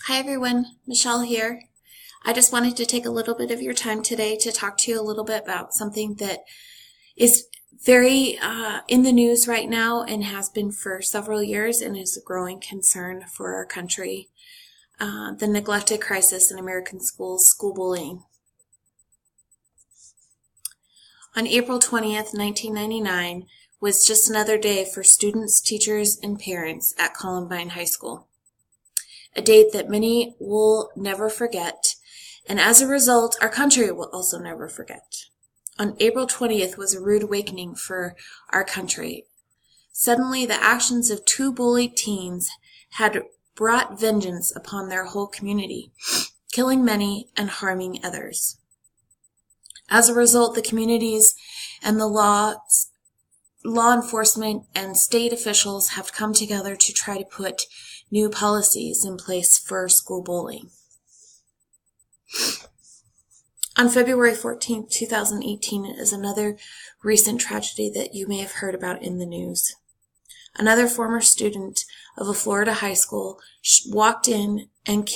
Hi everyone, Michelle here. I just wanted to take a little bit of your time today to talk to you a little bit about something that is very in the news right now and has been for several years and is a growing concern for our country. The neglected crisis in American schools, school bullying. On April 20th, 1999 was just another day for students, teachers, and parents at Columbine High School. A date that many will never forget, and as a result, our country will also never forget. On April 20th was a rude awakening for our country. Suddenly, the actions of two bullied teens had brought vengeance upon their whole community, killing many and harming others. As a result, the communities and the law enforcement and state officials have come together to try to put new policies in place for school bullying. On February 14, 2018 is another recent tragedy that you may have heard about in the news. Another former student of a Florida high school walked in and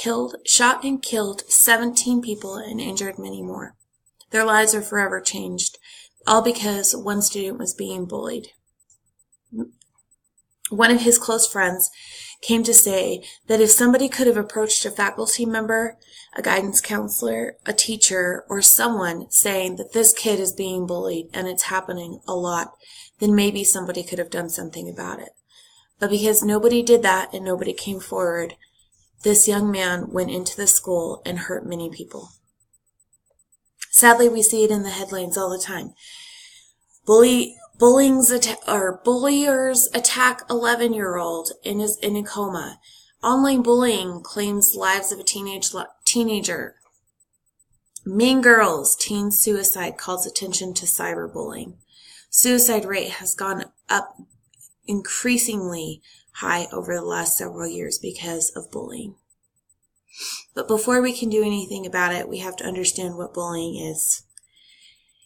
shot and killed 17 people and injured many more. Their lives are forever changed, all because one student was being bullied. One of his close friends came to say that if somebody could have approached a faculty member, a guidance counselor, a teacher, or someone saying that this kid is being bullied and it's happening a lot, then maybe somebody could have done something about it. But because nobody did that and nobody came forward, this young man went into the school and hurt many people. Sadly, we see it in the headlines all the time. Bulliers attack 11-year-old in a coma. Online bullying claims lives of a teenager. Mean Girls, teen suicide calls attention to cyberbullying. Suicide rate has gone up increasingly high over the last several years because of bullying. But before we can do anything about it, we have to understand what bullying is.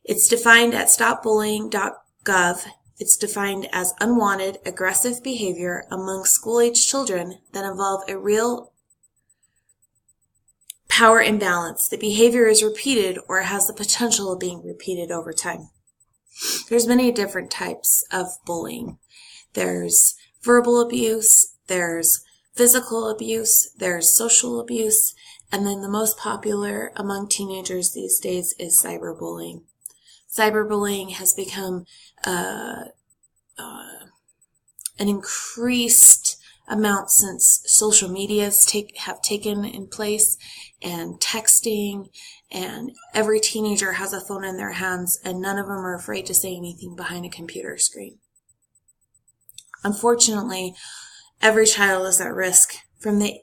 It's defined at stopbullying.gov. It's defined as unwanted, aggressive behavior among school-age children that involve a real power imbalance. The behavior is repeated or has the potential of being repeated over time. There's many different types of bullying. There's verbal abuse, there's physical abuse, there's social abuse, and then the most popular among teenagers these days is cyberbullying. Cyberbullying has become an increased amount since social medias have taken in place, and texting, and every teenager has a phone in their hands, and none of them are afraid to say anything behind a computer screen. Unfortunately, every child is at risk from the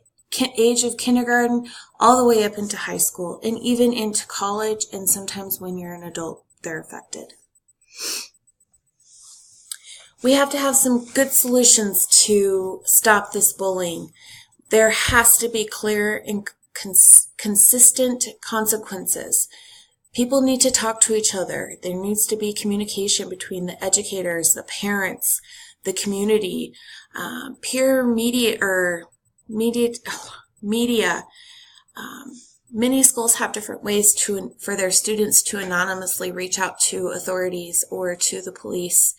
age of kindergarten all the way up into high school and even into college, and sometimes when you're an adult, they're affected. We have to have some good solutions to stop this bullying. There has to be clear and consistent consequences. People need to talk to each other. There needs to be communication between the educators, the parents, the community, peer media or media. Many schools have different ways for their students to anonymously reach out to authorities or to the police.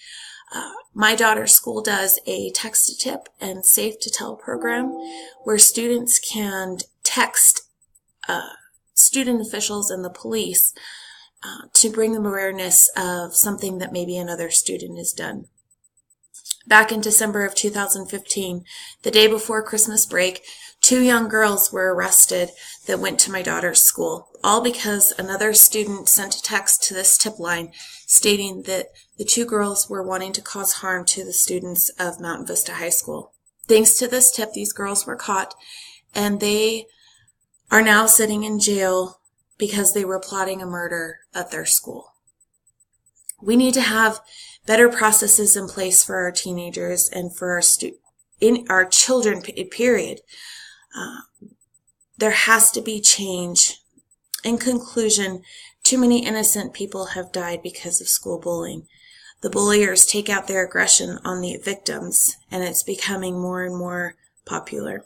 My daughter's school does a text-to-tip and safe-to-tell program where students can text student officials and the police to bring them awareness of something that maybe another student has done. Back in December of 2015, the day before Christmas break, 2 young girls were arrested that went to my daughter's school, all because another student sent a text to this tip line stating that the 2 girls were wanting to cause harm to the students of Mountain Vista High School. Thanks to this tip, these girls were caught, and they are now sitting in jail because they were plotting a murder at their school. We need to have better processes in place for our teenagers and for our children, period. There has to be change. In conclusion, too many innocent people have died because of school bullying. The bulliers take out their aggression on the victims, and it's becoming more and more popular.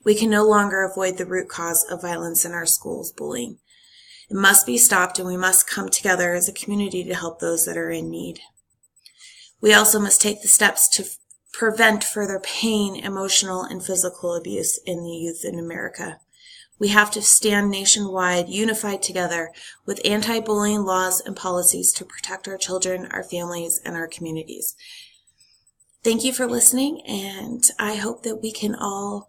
We can no longer avoid the root cause of violence in our schools, bullying. It must be stopped, and we must come together as a community to help those that are in need. We also must take the steps to prevent further pain, emotional, and physical abuse in the youth in America. We have to stand nationwide, unified together, with anti-bullying laws and policies to protect our children, our families, and our communities. Thank you for listening, and I hope that we can all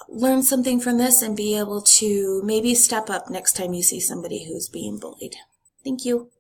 learn something from this and be able to maybe step up next time you see somebody who's being bullied. Thank you.